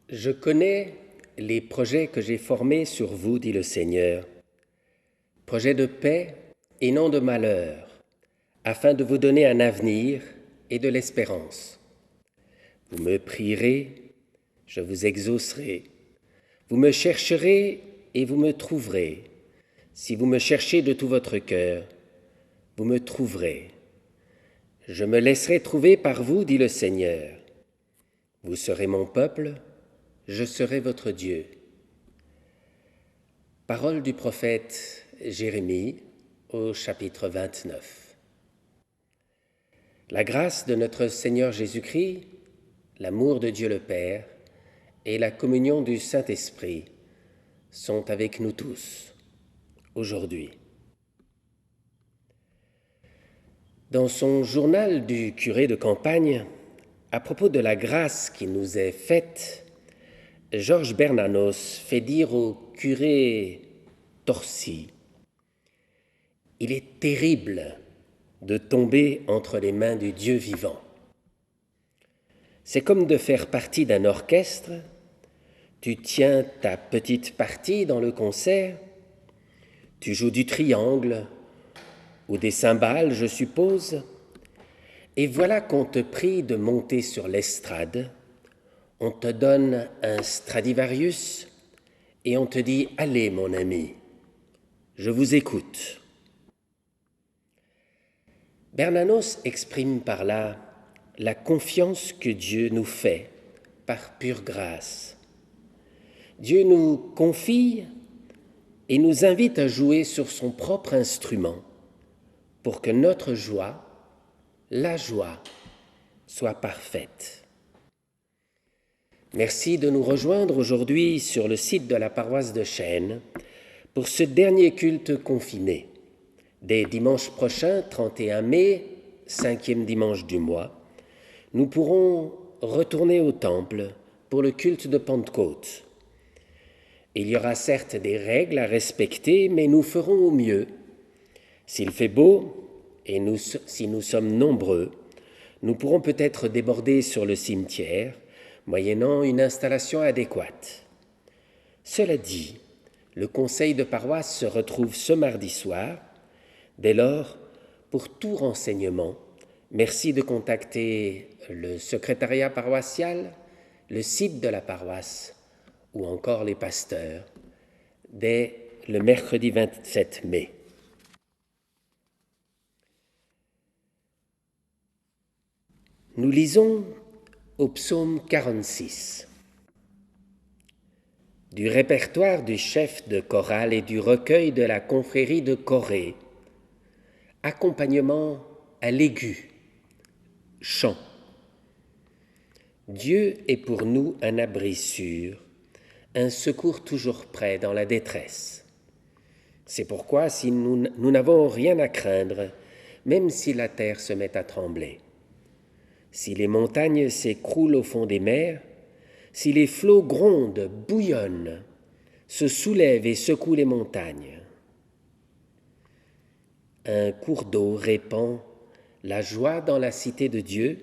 Je connais les projets que j'ai formés sur vous, dit le Seigneur, projets de paix et non de malheur, afin de vous donner un avenir et de l'espérance. Vous me prierez, je vous exaucerai. Vous me chercherez et vous me trouverez. Si vous me cherchez de tout votre cœur, vous me trouverez. Je me laisserai trouver par vous, dit le Seigneur. Vous serez mon peuple, je serai votre Dieu. Parole du prophète Jérémie au chapitre 29. La grâce de notre Seigneur Jésus-Christ, l'amour de Dieu le Père et la communion du Saint-Esprit sont avec nous tous aujourd'hui. Dans son journal du curé de campagne, à propos de la grâce qui nous est faite, Georges Bernanos fait dire au curé Torcy: « Il est terrible de tomber entre les mains du Dieu vivant. C'est comme de faire partie d'un orchestre, tu tiens ta petite partie dans le concert, tu joues du triangle ou des cymbales, je suppose, et voilà qu'on te prie de monter sur l'estrade, on te donne un Stradivarius et on te dit « Allez, mon ami, je vous écoute ». Bernanos exprime par là la confiance que Dieu nous fait par pure grâce. Dieu nous confie et nous invite à jouer sur son propre instrument pour que notre joie, la joie, soit parfaite. Merci de nous rejoindre aujourd'hui sur le site de la paroisse de Chênes pour ce dernier culte confiné. Dès dimanche prochain, 31 mai, 5e dimanche du mois, nous pourrons retourner au temple pour le culte de Pentecôte. Il y aura certes des règles à respecter, mais nous ferons au mieux. S'il fait beau et si nous sommes nombreux, nous pourrons peut-être déborder sur le cimetière, moyennant une installation adéquate. Cela dit, le conseil de paroisse se retrouve ce mardi soir. Dès lors, pour tout renseignement, merci de contacter le secrétariat paroissial, le site de la paroisse ou encore les pasteurs dès le mercredi 27 mai. Nous lisons au psaume 46. Du répertoire du chef de chorale et du recueil de la confrérie de Corée, accompagnement à l'aigu, chant. Dieu est pour nous un abri sûr, un secours toujours prêt dans la détresse. C'est pourquoi si nous n'avons rien à craindre, même si la terre se met à trembler. Si les montagnes s'écroulent au fond des mers, si les flots grondent, bouillonnent, se soulèvent et secouent les montagnes. Un cours d'eau répand la joie dans la cité de Dieu,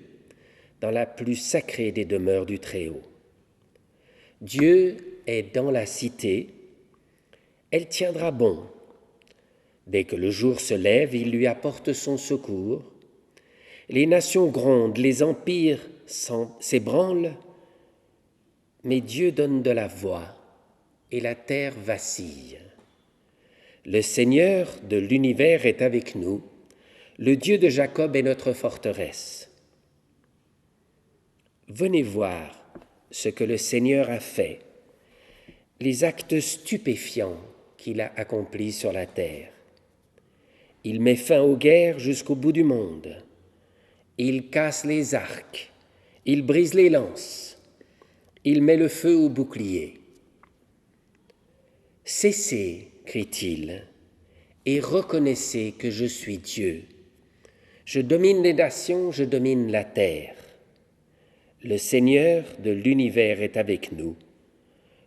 dans la plus sacrée des demeures du Très-Haut. Dieu est dans la cité, elle tiendra bon. Dès que le jour se lève, il lui apporte son secours. Les nations grondent, les empires s'ébranlent, mais Dieu donne de la voix et la terre vacille. Le Seigneur de l'univers est avec nous, le Dieu de Jacob est notre forteresse. Venez voir ce que le Seigneur a fait, les actes stupéfiants qu'il a accomplis sur la terre. Il met fin aux guerres jusqu'au bout du monde. Il casse les arcs, il brise les lances, il met le feu aux boucliers. Cessez, crie-t-il, et reconnaissez que je suis Dieu. Je domine les nations, je domine la terre. Le Seigneur de l'univers est avec nous.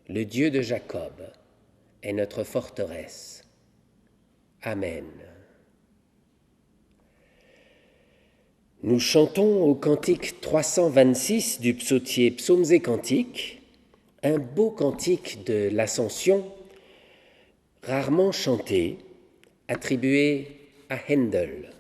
Le Dieu de Jacob est notre forteresse. Amen. Nous chantons au cantique 326 du psautier Psaumes et Cantiques un beau cantique de l'Ascension, rarement chanté, attribué à Handel.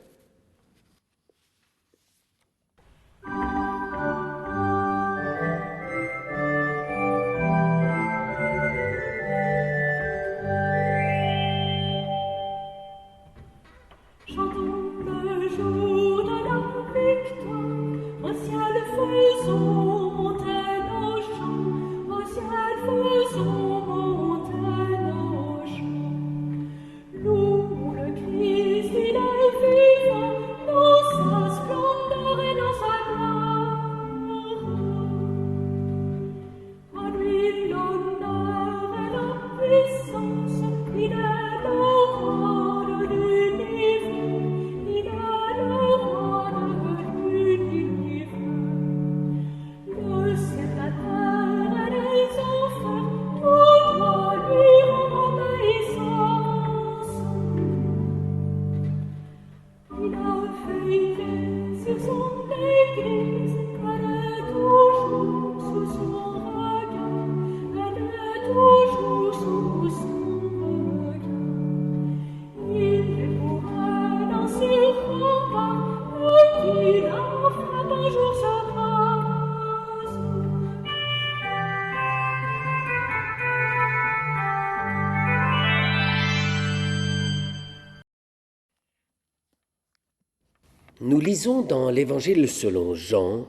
Nous lisons dans l'Évangile selon Jean,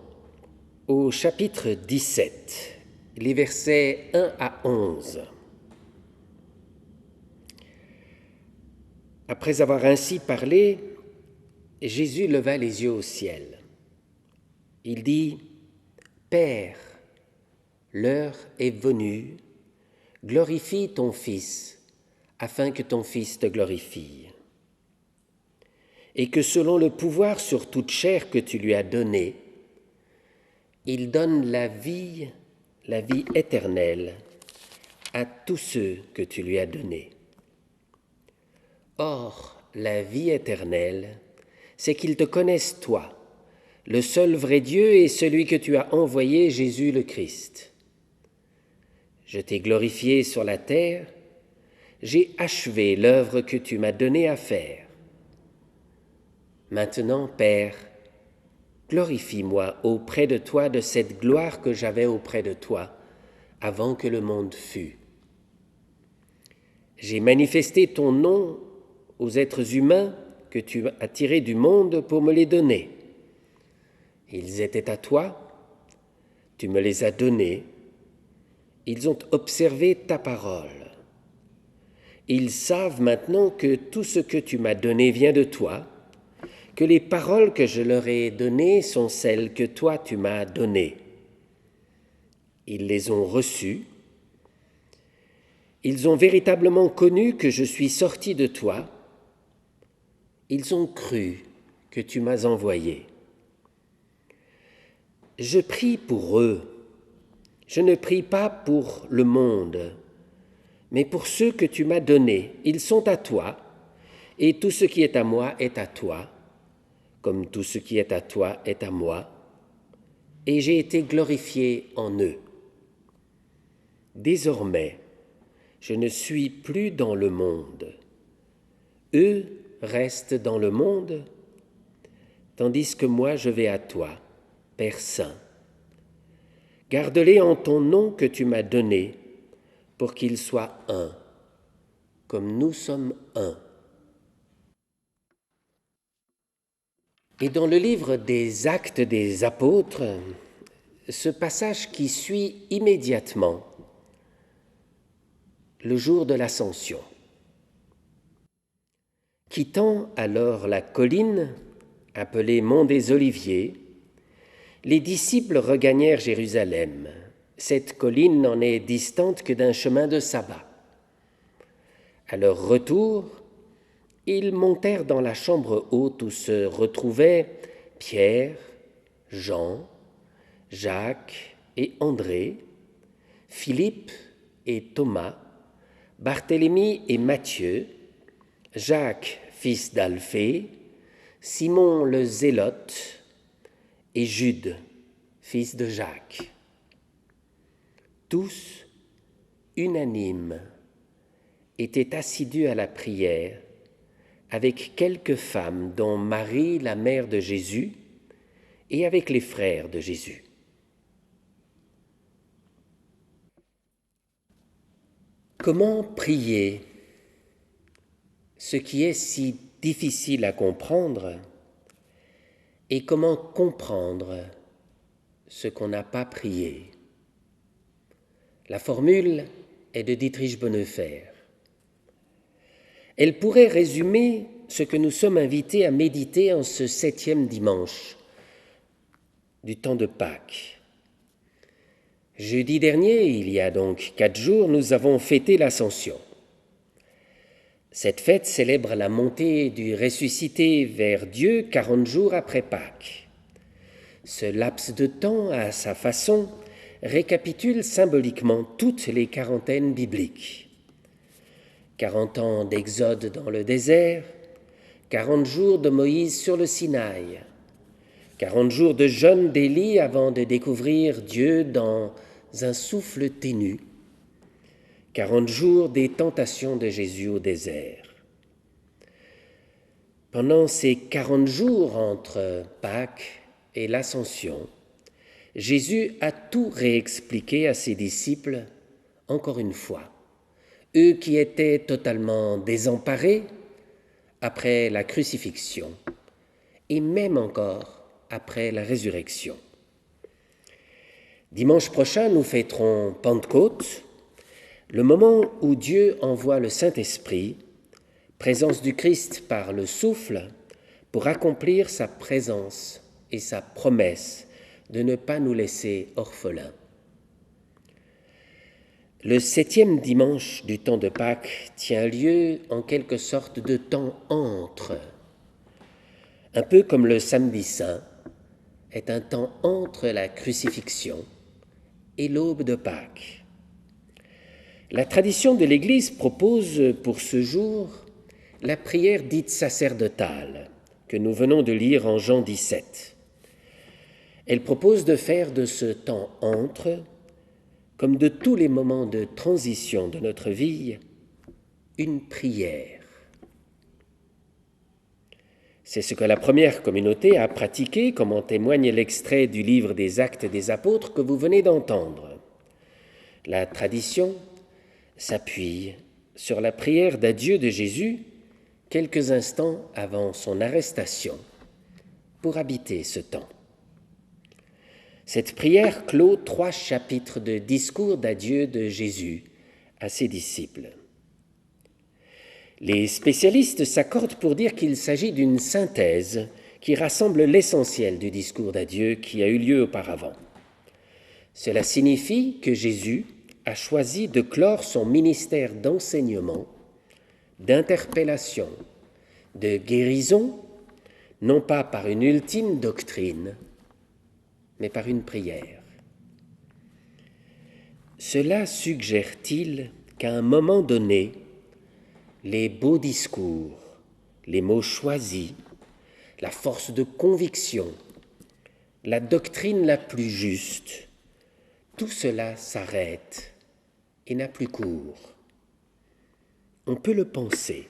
au chapitre 17, les versets 1 à 11. Après avoir ainsi parlé, Jésus leva les yeux au ciel. Il dit : « Père, l'heure est venue, glorifie ton Fils, afin que ton Fils te glorifie. Et que selon le pouvoir sur toute chair que tu lui as donné, il donne la vie éternelle à tous ceux que tu lui as donnés. Or, la vie éternelle, c'est qu'ils te connaissent toi, le seul vrai Dieu et celui que tu as envoyé, Jésus le Christ. Je t'ai glorifié sur la terre, j'ai achevé l'œuvre que tu m'as donnée à faire. Maintenant, Père, glorifie-moi auprès de toi de cette gloire que j'avais auprès de toi avant que le monde fût. J'ai manifesté ton nom aux êtres humains que tu as tirés du monde pour me les donner. Ils étaient à toi, tu me les as donnés, ils ont observé ta parole. Ils savent maintenant que tout ce que tu m'as donné vient de toi, que les paroles que je leur ai données sont celles que toi tu m'as données. Ils les ont reçues. Ils ont véritablement connu que je suis sorti de toi. Ils ont cru que tu m'as envoyé. Je prie pour eux. Je ne prie pas pour le monde, mais pour ceux que tu m'as donnés. Ils sont à toi, et tout ce qui est à moi est à toi, comme tout ce qui est à toi est à moi, et j'ai été glorifié en eux. Désormais, je ne suis plus dans le monde. Eux restent dans le monde, tandis que moi je vais à toi, Père Saint. Garde-les en ton nom que tu m'as donné, pour qu'ils soient un, comme nous sommes un. Et dans le livre des Actes des Apôtres, ce passage qui suit immédiatement le jour de l'Ascension. Quittant alors la colline, appelée Mont des Oliviers, les disciples regagnèrent Jérusalem. Cette colline n'en est distante que d'un chemin de sabbat. À leur retour, ils montèrent dans la chambre haute où se retrouvaient Pierre, Jean, Jacques et André, Philippe et Thomas, Barthélemy et Matthieu, Jacques, fils d'Alphée, Simon le Zélote et Jude, fils de Jacques. tous, unanimes, étaient assidus à la prière avec quelques femmes, dont Marie, la mère de Jésus, et avec les frères de Jésus. Comment prier ce qui est si difficile à comprendre et comment comprendre ce qu'on n'a pas prié? La formule est de Dietrich Bonhoeffer. Elle pourrait résumer ce que nous sommes invités à méditer en ce 7e dimanche du temps de Pâques. Jeudi dernier, il y a donc 4 jours, nous avons fêté l'Ascension. Cette fête célèbre la montée du ressuscité vers Dieu 40 jours après Pâques. Ce laps de temps, à sa façon, récapitule symboliquement toutes les quarantaines bibliques. 40 ans d'exode dans le désert, 40 jours de Moïse sur le Sinaï, 40 jours de jeûne d'Élie avant de découvrir Dieu dans un souffle ténu, 40 jours des tentations de Jésus au désert. Pendant ces 40 jours entre Pâques et l'Ascension, Jésus a tout réexpliqué à ses disciples, encore une fois. Eux qui étaient totalement désemparés après la crucifixion et même encore après la résurrection. Dimanche prochain, nous fêterons Pentecôte, le moment où Dieu envoie le Saint-Esprit, présence du Christ par le souffle, pour accomplir sa présence et sa promesse de ne pas nous laisser orphelins. Le 7e dimanche du temps de Pâques tient lieu en quelque sorte de temps entre. Un peu comme le samedi saint est un temps entre la crucifixion et l'aube de Pâques. La tradition de l'Église propose pour ce jour la prière dite sacerdotale que nous venons de lire en Jean 17. Elle propose de faire de ce temps entre, comme de tous les moments de transition de notre vie, une prière. C'est ce que la première communauté a pratiqué, comme en témoigne l'extrait du livre des Actes des Apôtres que vous venez d'entendre. La tradition s'appuie sur la prière d'adieu de Jésus quelques instants avant son arrestation pour habiter ce temps. Cette prière clôt 3 chapitres de discours d'adieu de Jésus à ses disciples. Les spécialistes s'accordent pour dire qu'il s'agit d'une synthèse qui rassemble l'essentiel du discours d'adieu qui a eu lieu auparavant. Cela signifie que Jésus a choisi de clore son ministère d'enseignement, d'interpellation, de guérison, non pas par une ultime doctrine, mais par une prière. Cela suggère-t-il qu'à un moment donné, les beaux discours, les mots choisis, la force de conviction, la doctrine la plus juste, tout cela s'arrête et n'a plus cours. On peut le penser.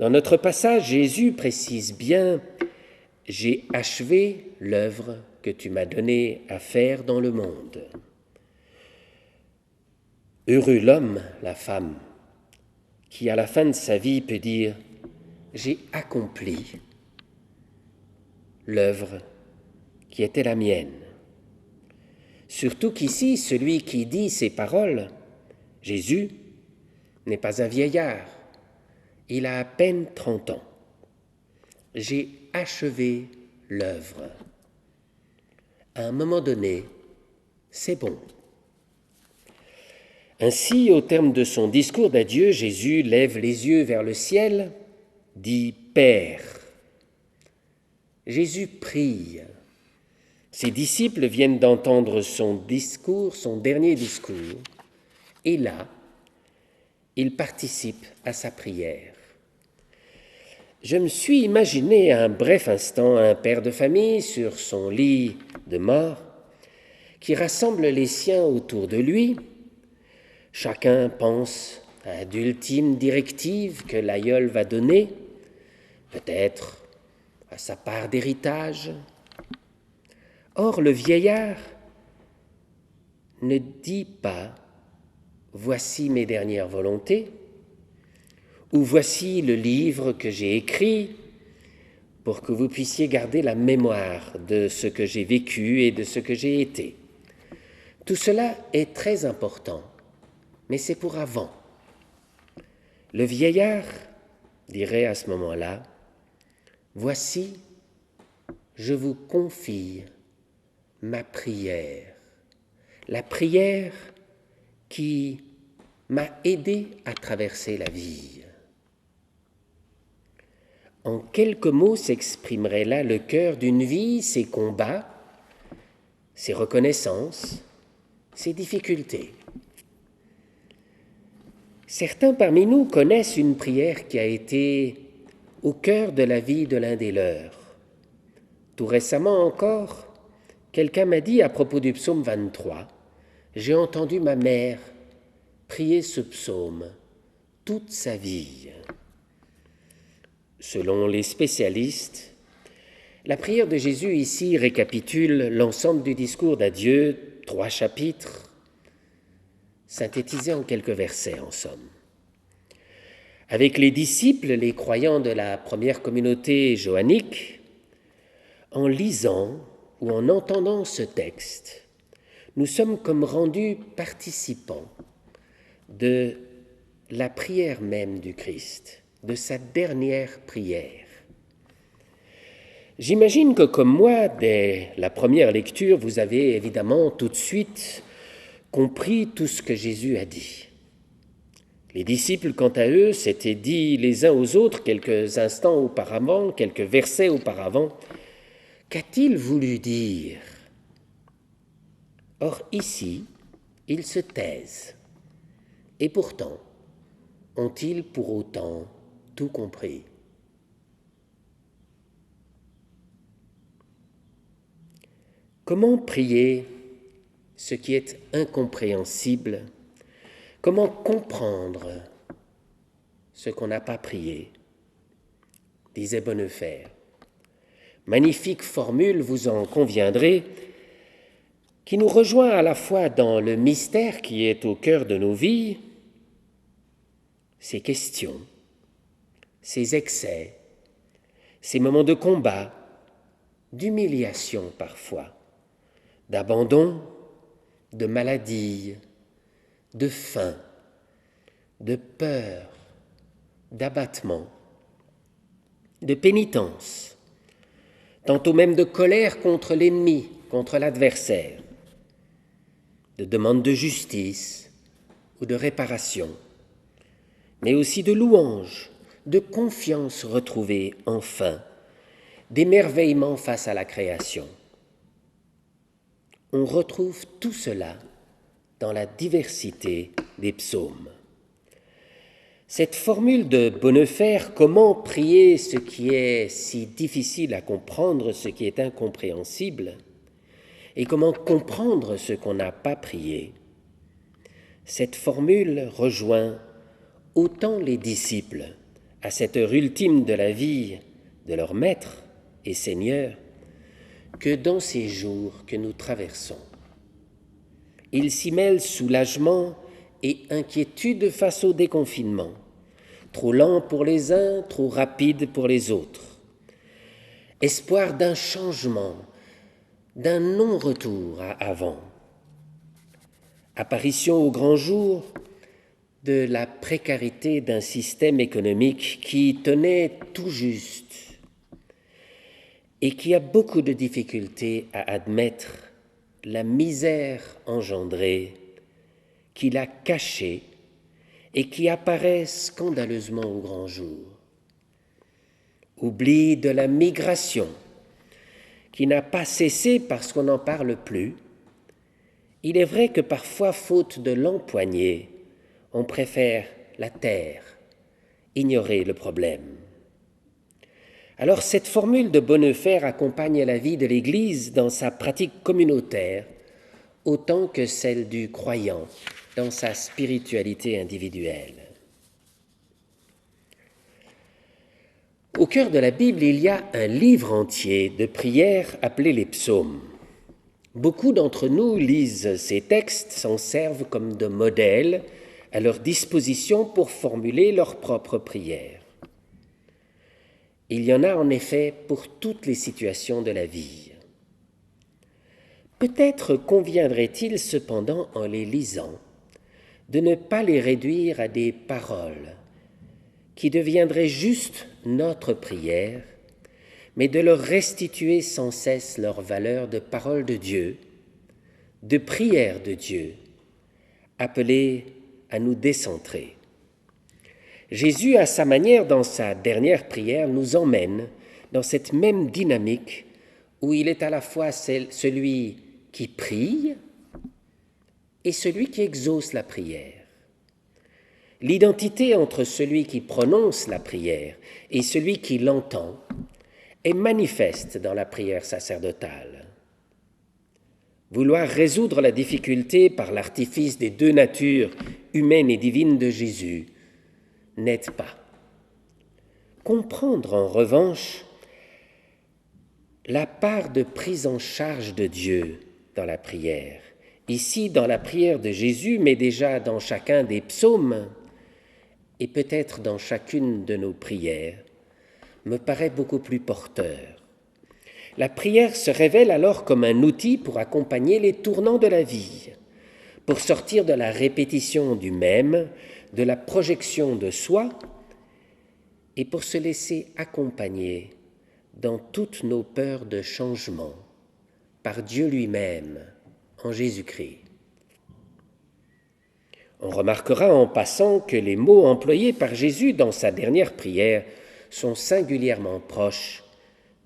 Dans notre passage, Jésus précise bien « J'ai achevé l'œuvre que tu m'as donné à faire dans le monde. » Heureux l'homme, la femme, qui à la fin de sa vie peut dire « J'ai accompli l'œuvre qui était la mienne. » Surtout qu'ici, celui qui dit ces paroles, Jésus, n'est pas un vieillard, il a à peine 30 ans. « J'ai achevé l'œuvre. » À un moment donné, c'est bon. Ainsi, au terme de son discours d'adieu, Jésus lève les yeux vers le ciel, dit « Père ». Jésus prie. Ses disciples viennent d'entendre son discours, son dernier discours, et là, ils participent à sa prière. Je me suis imaginé un bref instant un père de famille sur son lit de mort qui rassemble les siens autour de lui. Chacun pense à d'ultimes directives que l'aïeul va donner, peut-être à sa part d'héritage. Or, le vieillard ne dit pas « Voici mes dernières volontés » ou « Voici le livre que j'ai écrit » pour que vous puissiez garder la mémoire de ce que j'ai vécu et de ce que j'ai été. Tout cela est très important, mais c'est pour avant. Le vieillard dirait à ce moment-là, « Voici, je vous confie ma prière, la prière qui m'a aidé à traverser la vie. » En quelques mots s'exprimerait là le cœur d'une vie, ses combats, ses reconnaissances, ses difficultés. Certains parmi nous connaissent une prière qui a été au cœur de la vie de l'un des leurs. Tout récemment encore, quelqu'un m'a dit à propos du psaume 23, « J'ai entendu ma mère prier ce psaume toute sa vie. » Selon les spécialistes, la prière de Jésus ici récapitule l'ensemble du discours d'adieu, 3 chapitres, synthétisés en quelques versets en somme. Avec les disciples, les croyants de la première communauté johannique, en lisant ou en entendant ce texte, nous sommes comme rendus participants de la prière même du Christ, de sa dernière prière. J'imagine que comme moi, dès la première lecture, vous avez évidemment tout de suite compris tout ce que Jésus a dit. Les disciples, quant à eux, s'étaient dit les uns aux autres quelques instants auparavant, quelques versets auparavant, « Qu'a-t-il voulu dire ?» Or ici, ils se taisent. Et pourtant, ont-ils pour autant tout compris? Comment prier ce qui est incompréhensible? Comment comprendre ce qu'on n'a pas prié? Disait Bonnefer. Magnifique formule, vous en conviendrez, qui nous rejoint à la fois dans le mystère qui est au cœur de nos vies, ces questions, ces excès, ces moments de combat, d'humiliation parfois, d'abandon, de maladie, de faim, de peur, d'abattement, de pénitence, tantôt même de colère contre l'ennemi, contre l'adversaire, de demande de justice ou de réparation, mais aussi de louange, de confiance retrouvée enfin, d'émerveillement face à la création. On retrouve tout cela dans la diversité des psaumes. Cette formule de Bonnefer, comment prier ce qui est si difficile à comprendre, ce qui est incompréhensible, et comment comprendre ce qu'on n'a pas prié, cette formule rejoint autant les disciples à cette heure ultime de la vie de leur Maître et Seigneur que dans ces jours que nous traversons. Il s'y mêle soulagement et inquiétude face au déconfinement, trop lent pour les uns, trop rapide pour les autres. Espoir d'un changement, d'un non-retour à avant. Apparition au grand jour de la précarité d'un système économique qui tenait tout juste et qui a beaucoup de difficultés à admettre la misère engendrée, qu'il a cachée et qui apparaît scandaleusement au grand jour. Oubli de la migration, qui n'a pas cessé parce qu'on n'en parle plus. Il est vrai que parfois, faute de l'empoigner, on préfère la taire, ignorer le problème. Alors cette formule de Bonnefer accompagne la vie de l'Église dans sa pratique communautaire, autant que celle du croyant dans sa spiritualité individuelle. Au cœur de la Bible, il y a un livre entier de prières appelé les psaumes. Beaucoup d'entre nous lisent ces textes, s'en servent comme de modèles à leur disposition pour formuler leurs propres prières. Il y en a en effet pour toutes les situations de la vie. Peut-être conviendrait-il cependant, en les lisant, de ne pas les réduire à des paroles qui deviendraient juste notre prière, mais de leur restituer sans cesse leur valeur de parole de Dieu, de prière de Dieu, appelée à nous décentrer. Jésus, à sa manière, dans sa dernière prière, nous emmène dans cette même dynamique où il est à la fois celui qui prie et celui qui exauce la prière. L'identité entre celui qui prononce la prière et celui qui l'entend est manifeste dans la prière sacerdotale. Vouloir résoudre la difficulté par l'artifice des deux natures humaine et divine de Jésus n'aide pas. Comprendre en revanche la part de prise en charge de Dieu dans la prière, ici dans la prière de Jésus, mais déjà dans chacun des psaumes et peut-être dans chacune de nos prières, me paraît beaucoup plus porteur. La prière se révèle alors comme un outil pour accompagner les tournants de la vie, pour sortir de la répétition du même, de la projection de soi, et pour se laisser accompagner dans toutes nos peurs de changement par Dieu lui-même, en Jésus-Christ. On remarquera en passant que les mots employés par Jésus dans sa dernière prière sont singulièrement proches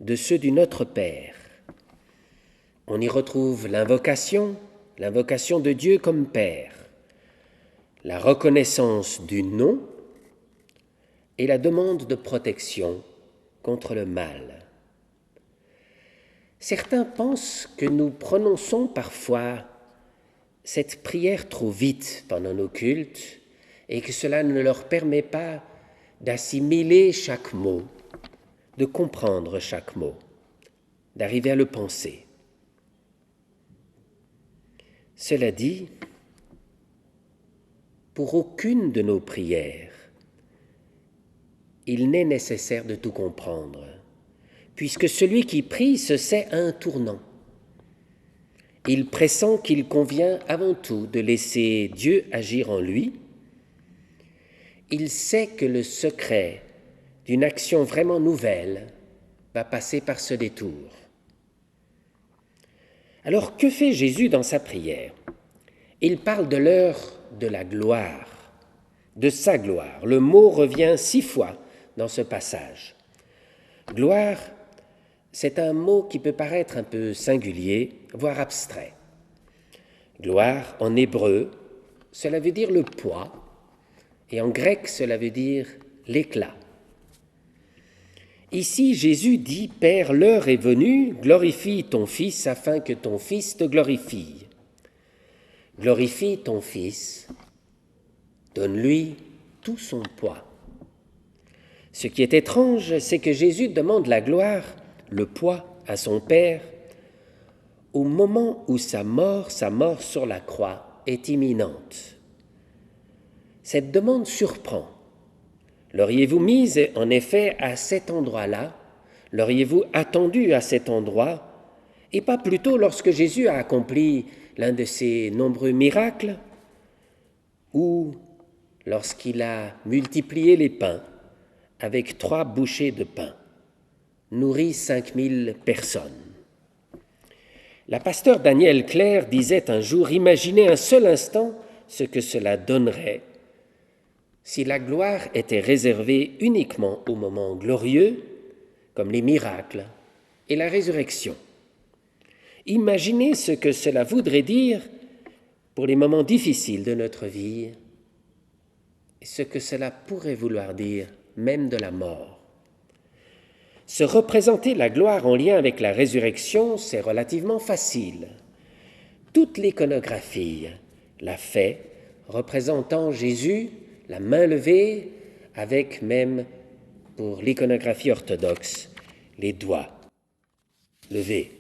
de ceux du Notre Père. On y retrouve l'invocation de Dieu comme Père, la reconnaissance du nom et la demande de protection contre le mal. Certains pensent que nous prononçons parfois cette prière trop vite pendant nos cultes et que cela ne leur permet pas d'assimiler chaque mot, de comprendre chaque mot, d'arriver à le penser. Cela dit, pour aucune de nos prières, il n'est nécessaire de tout comprendre, puisque celui qui prie se sait à un tournant. Il pressent qu'il convient avant tout de laisser Dieu agir en lui. Il sait que le secret d'une action vraiment nouvelle va passer par ce détour. Alors, que fait Jésus dans sa prière? Il parle de l'heure de la gloire, de sa gloire. Le mot revient 6 fois dans ce passage. Gloire, c'est un mot qui peut paraître un peu singulier, voire abstrait. Gloire, en hébreu, cela veut dire le poids, et en grec, cela veut dire l'éclat. Ici, Jésus dit « Père, l'heure est venue, glorifie ton Fils afin que ton Fils te glorifie. » Glorifie ton Fils, donne-lui tout son poids. Ce qui est étrange, c'est que Jésus demande la gloire, le poids à son Père, au moment où sa mort sur la croix est imminente. Cette demande surprend. L'auriez-vous mise en effet à cet endroit-là? L'auriez-vous attendu à cet endroit? Et pas plutôt lorsque Jésus a accompli l'un de ses nombreux miracles, ou lorsqu'il a multiplié les pains avec 3 bouchées de pain, nourri 5000 personnes. La pasteur Danielle Claire disait un jour « Imaginez un seul instant ce que cela donnerait si la gloire était réservée uniquement aux moments glorieux, comme les miracles et la résurrection. Imaginez ce que cela voudrait dire pour les moments difficiles de notre vie et ce que cela pourrait vouloir dire même de la mort. Se représenter la gloire en lien avec la résurrection, c'est relativement facile. Toute l'iconographie l'a fait, représentant Jésus, la main levée, avec même, pour l'iconographie orthodoxe, les doigts levés.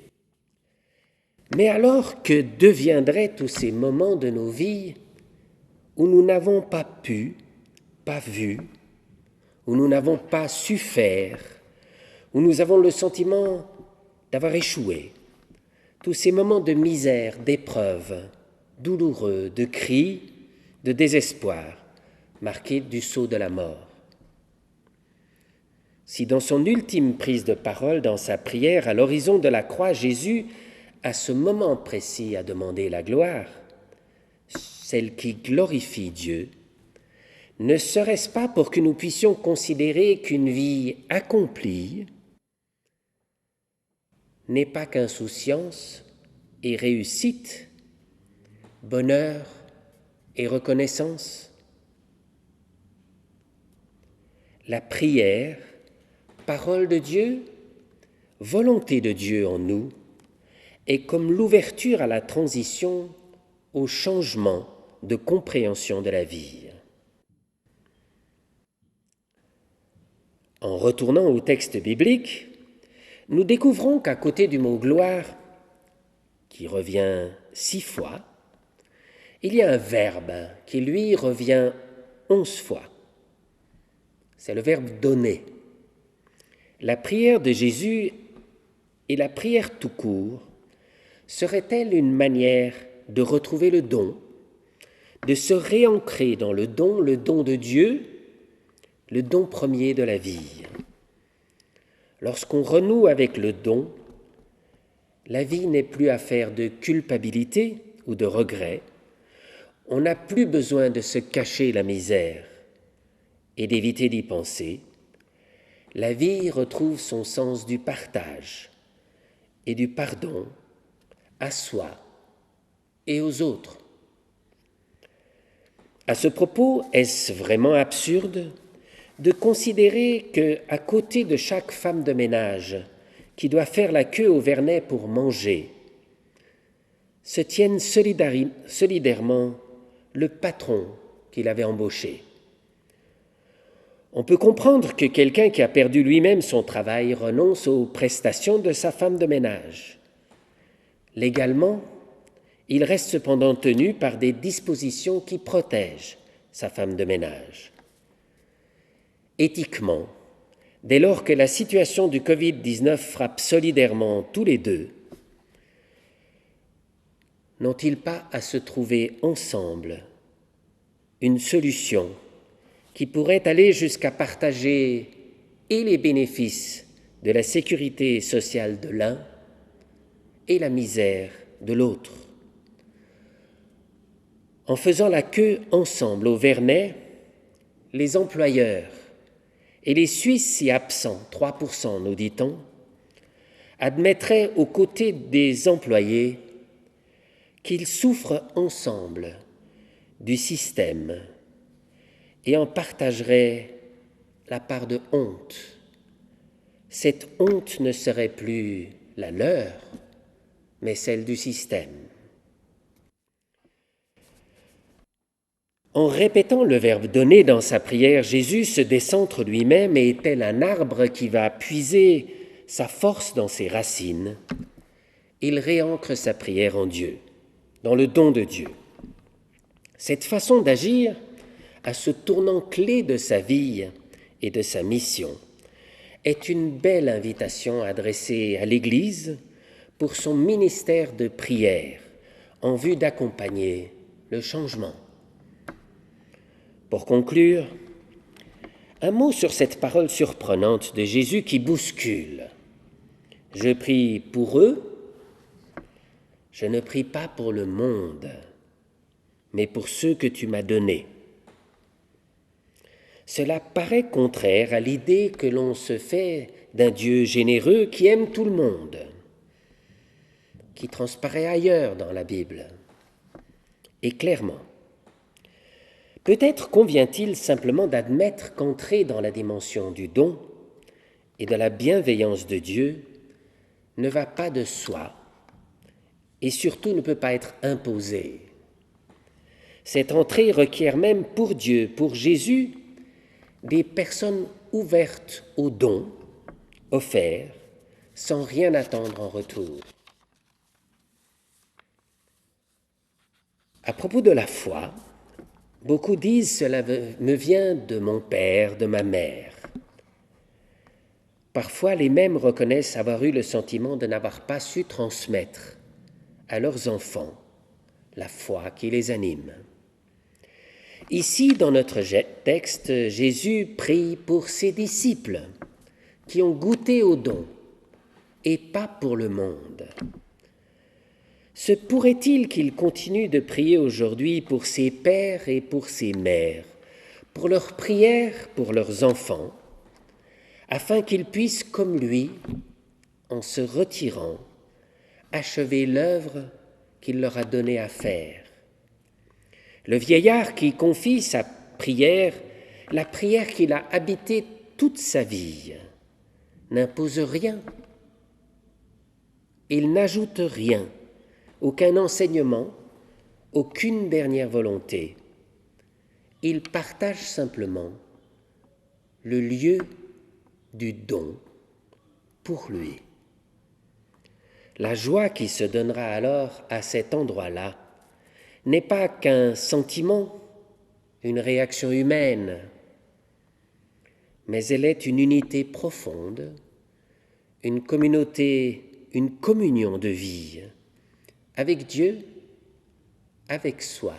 Mais alors que deviendraient tous ces moments de nos vies où nous n'avons pas pu, pas vu, où nous n'avons pas su faire, où nous avons le sentiment d'avoir échoué, tous ces moments de misère, d'épreuve, douloureux, de cris, de désespoir, marqués du sceau de la mort. Si dans son ultime prise de parole, dans sa prière à l'horizon de la croix, Jésus, à ce moment précis, a demandé la gloire, celle qui glorifie Dieu, ne serait-ce pas pour que nous puissions considérer qu'une vie accomplie n'est pas qu'insouciance et réussite, bonheur et reconnaissance? La prière, parole de Dieu, volonté de Dieu en nous, est comme l'ouverture à la transition, au changement de compréhension de la vie. En retournant au texte biblique, nous découvrons qu'à côté du mot « gloire », qui revient 6 fois, il y a un verbe qui, lui, revient 11 fois. C'est le verbe « donner ». La prière de Jésus et la prière tout court serait-elle une manière de retrouver le don, de se réancrer dans le don de Dieu, le don premier de la vie? Lorsqu'on renoue avec le don, la vie n'est plus affaire de culpabilité ou de regret. On n'a plus besoin de se cacher la misère et d'éviter d'y penser. La vie retrouve son sens du partage et du pardon à soi et aux autres. À ce propos, est-ce vraiment absurde de considérer qu'à côté de chaque femme de ménage qui doit faire la queue au Vernet pour manger, se tienne solidairement le patron qu'il avait embauché? On peut comprendre que quelqu'un qui a perdu lui-même son travail renonce aux prestations de sa femme de ménage. Légalement, il reste cependant tenu par des dispositions qui protègent sa femme de ménage. Éthiquement, dès lors que la situation du Covid-19 frappe solidairement tous les deux, n'ont-ils pas à se trouver ensemble une solution qui pourrait aller jusqu'à partager et les bénéfices de la sécurité sociale de l'un et la misère de l'autre? En faisant la queue ensemble au Vernet, les employeurs et les Suisses si absents, 3% nous dit-on, admettraient aux côtés des employés qu'ils souffrent ensemble du système et en partageraient la part de honte. Cette honte ne serait plus la leur, mais celle du système. En répétant le verbe « donner » dans sa prière, Jésus se décentre lui-même et tel un arbre qui va puiser sa force dans ses racines. Il réancre sa prière en Dieu, dans le don de Dieu. Cette façon d'agir, à ce tournant clé de sa vie et de sa mission, est une belle invitation adressée à l'Église pour son ministère de prière en vue d'accompagner le changement. Pour conclure, un mot sur cette parole surprenante de Jésus qui bouscule. Je prie pour eux, je ne prie pas pour le monde, mais pour ceux que tu m'as donnés. Cela paraît contraire à l'idée que l'on se fait d'un Dieu généreux qui aime tout le monde, qui transparaît ailleurs dans la Bible, et clairement. Peut-être convient-il simplement d'admettre qu'entrer dans la dimension du don et de la bienveillance de Dieu ne va pas de soi et surtout ne peut pas être imposée. Cette entrée requiert même pour Dieu, pour Jésus, des personnes ouvertes aux dons offerts sans rien attendre en retour. À propos de la foi, beaucoup disent « cela me vient de mon père, de ma mère ». Parfois, les mêmes reconnaissent avoir eu le sentiment de n'avoir pas su transmettre à leurs enfants la foi qui les anime. Ici, dans notre texte, Jésus prie pour ses disciples qui ont goûté au don et pas pour le monde. Se pourrait-il qu'il continue de prier aujourd'hui pour ses pères et pour ses mères, pour leurs prières pour leurs enfants, afin qu'ils puissent, comme lui, en se retirant, achever l'œuvre qu'il leur a donnée à faire. Le vieillard qui confie sa prière, la prière qu'il a habitée toute sa vie, n'impose rien. Il n'ajoute rien, aucun enseignement, aucune dernière volonté. Il partage simplement le lieu du don pour lui. La joie qui se donnera alors à cet endroit-là n'est pas qu'un sentiment, une réaction humaine, mais elle est une unité profonde, une communauté, une communion de vie avec Dieu, avec soi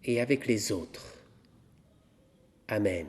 et avec les autres. Amen.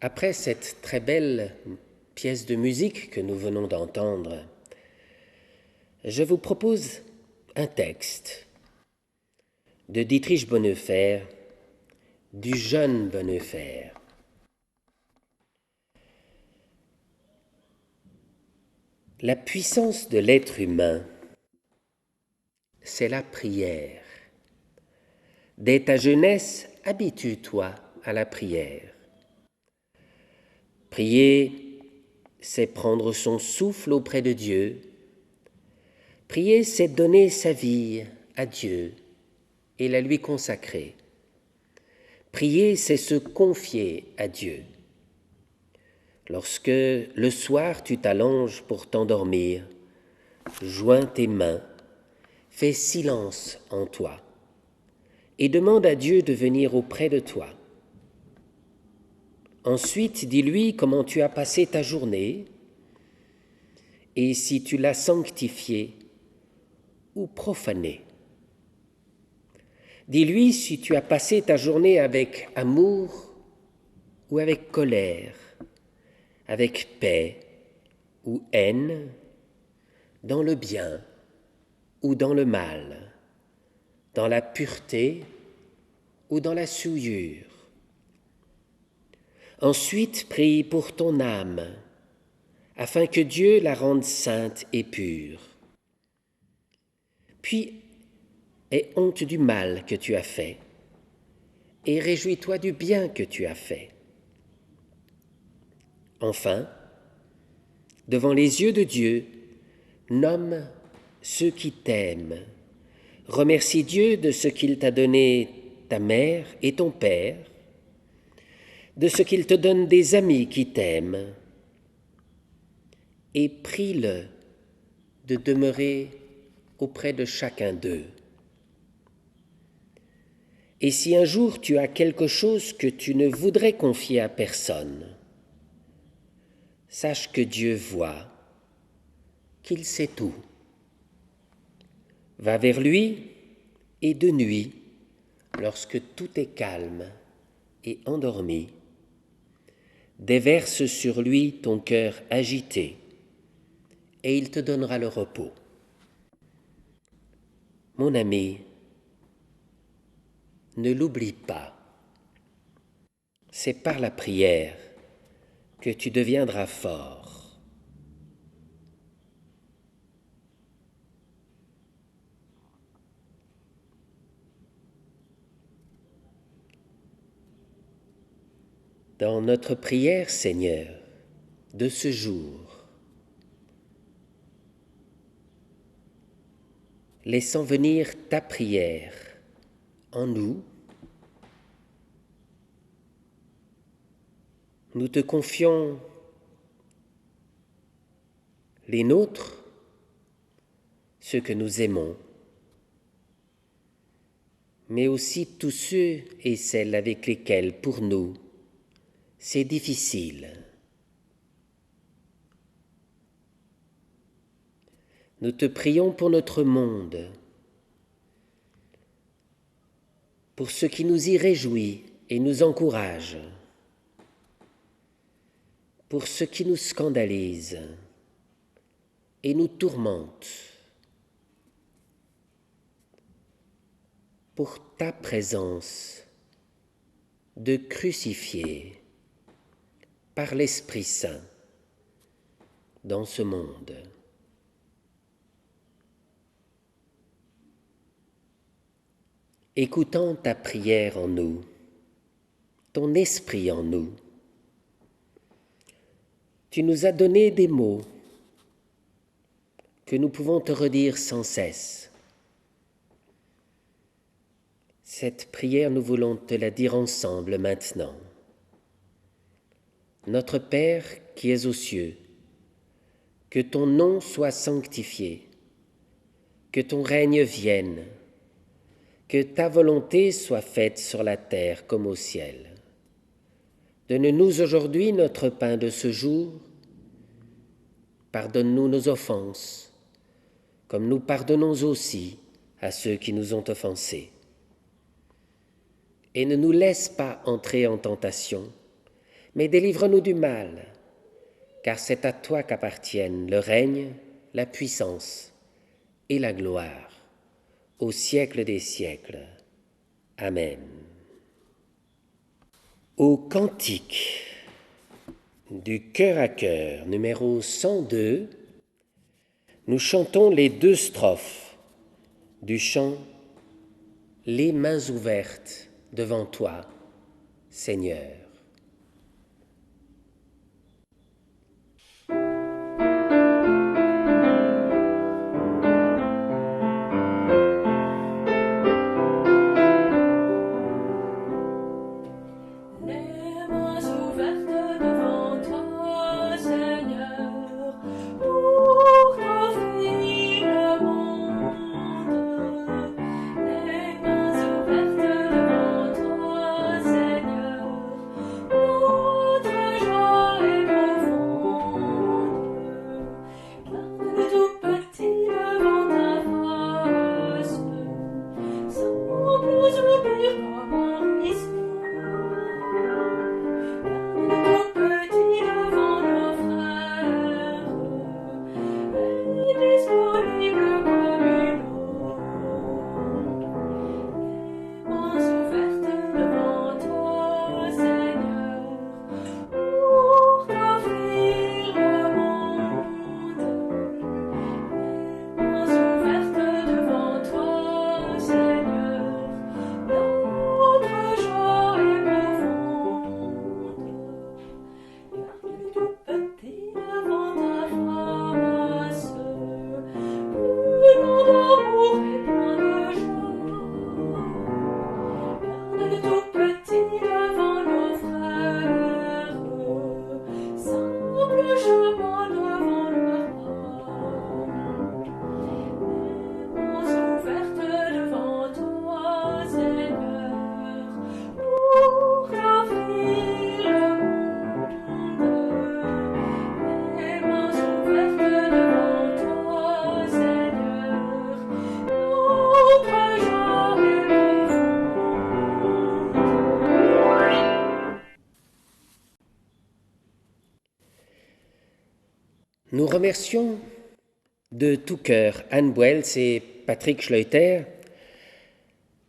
Après cette très belle pièce de musique que nous venons d'entendre, je vous propose un texte de Dietrich Bonhoeffer, du jeune Bonhoeffer. La puissance de l'être humain, c'est la prière. Dès ta jeunesse, habitue-toi à la prière. Prier, c'est prendre son souffle auprès de Dieu. Prier, c'est donner sa vie à Dieu et la lui consacrer. Prier, c'est se confier à Dieu. Lorsque le soir tu t'allonges pour t'endormir, joins tes mains, fais silence en toi et demande à Dieu de venir auprès de toi. Ensuite, dis-lui comment tu as passé ta journée et si tu l'as sanctifiée ou profanée. Dis-lui si tu as passé ta journée avec amour ou avec colère, avec paix ou haine, dans le bien ou dans le mal, dans la pureté ou dans la souillure. Ensuite, prie pour ton âme, afin que Dieu la rende sainte et pure. Puis, aie honte du mal que tu as fait, et réjouis-toi du bien que tu as fait. Enfin, devant les yeux de Dieu, nomme ceux qui t'aiment. Remercie Dieu de ce qu'il t'a donné ta mère et ton père, de ce qu'il te donne des amis qui t'aiment, et prie-le de demeurer auprès de chacun d'eux. Et si un jour tu as quelque chose que tu ne voudrais confier à personne, sache que Dieu voit, qu'il sait tout. Va vers lui et de nuit, lorsque tout est calme et endormi, déverse sur lui ton cœur agité et il te donnera le repos. Mon ami, ne l'oublie pas. C'est par la prière que tu deviendras fort. Dans notre prière, Seigneur, de ce jour, laissons venir ta prière en nous. Nous te confions les nôtres, ceux que nous aimons, mais aussi tous ceux et celles avec lesquels, pour nous, c'est difficile. Nous te prions pour notre monde, pour ce qui nous y réjouit et nous encourage, pour ce qui nous scandalise et nous tourmente, pour ta présence de crucifié par l'Esprit Saint dans ce monde. Écoutant ta prière en nous, ton esprit en nous, tu nous as donné des mots que nous pouvons te redire sans cesse. Cette prière, nous voulons te la dire ensemble maintenant. Notre Père qui es aux cieux, que ton nom soit sanctifié, que ton règne vienne, que ta volonté soit faite sur la terre comme au ciel. Donne-nous aujourd'hui notre pain de ce jour. Pardonne-nous nos offenses, comme nous pardonnons aussi à ceux qui nous ont offensés. Et ne nous laisse pas entrer en tentation, mais délivre-nous du mal, car c'est à toi qu'appartiennent le règne, la puissance et la gloire, au siècle des siècles. Amen. Au cantique du cœur à cœur, numéro 102, nous chantons les 2 strophes du chant « Les mains ouvertes devant toi, Seigneur ». Nous remercions de tout cœur Anne Boels et Patrick Schleuter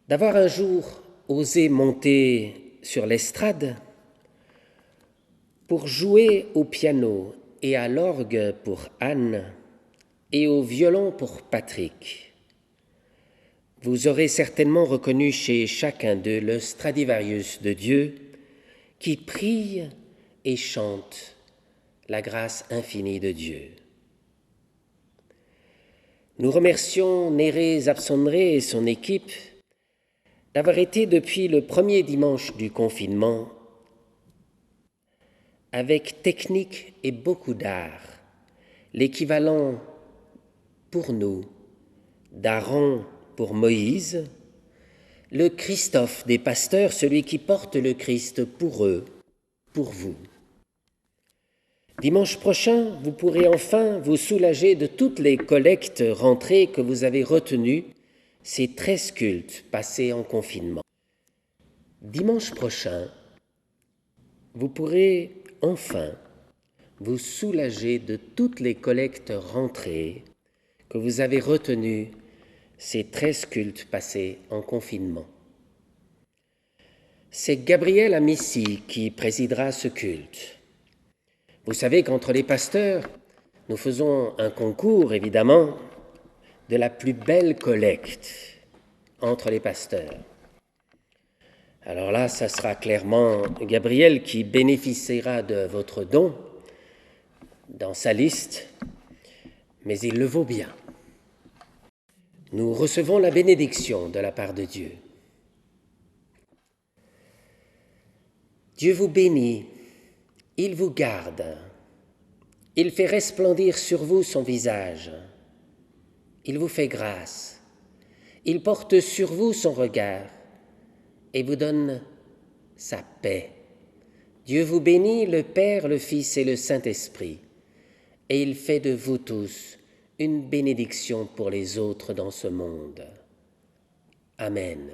d'avoir un jour osé monter sur l'estrade pour jouer au piano et à l'orgue pour Anne et au violon pour Patrick. Vous aurez certainement reconnu chez chacun d'eux le Stradivarius de Dieu qui prie et chante la grâce infinie de Dieu. Nous remercions Néré Zabsonré et son équipe d'avoir été depuis le premier dimanche du confinement avec technique et beaucoup d'art, l'équivalent pour nous d'Aaron pour Moïse, le Christophe des pasteurs, celui qui porte le Christ pour eux, pour vous. Dimanche prochain, vous pourrez enfin vous soulager de toutes les collectes rentrées que vous avez retenues ces 13 cultes passés en confinement. Dimanche prochain, vous pourrez enfin vous soulager de toutes les collectes rentrées que vous avez retenues ces 13 cultes passés en confinement. C'est Gabriel Amissi qui présidera ce culte. Vous savez qu'entre les pasteurs, nous faisons un concours, évidemment, de la plus belle collecte entre les pasteurs. Alors là, ça sera clairement Gabriel qui bénéficiera de votre don dans sa liste, mais il le vaut bien. Nous recevons la bénédiction de la part de Dieu. Dieu vous bénit, il vous garde, il fait resplendir sur vous son visage, il vous fait grâce, il porte sur vous son regard et vous donne sa paix. Dieu vous bénit, le Père, le Fils et le Saint-Esprit, et il fait de vous tous une bénédiction pour les autres dans ce monde. Amen.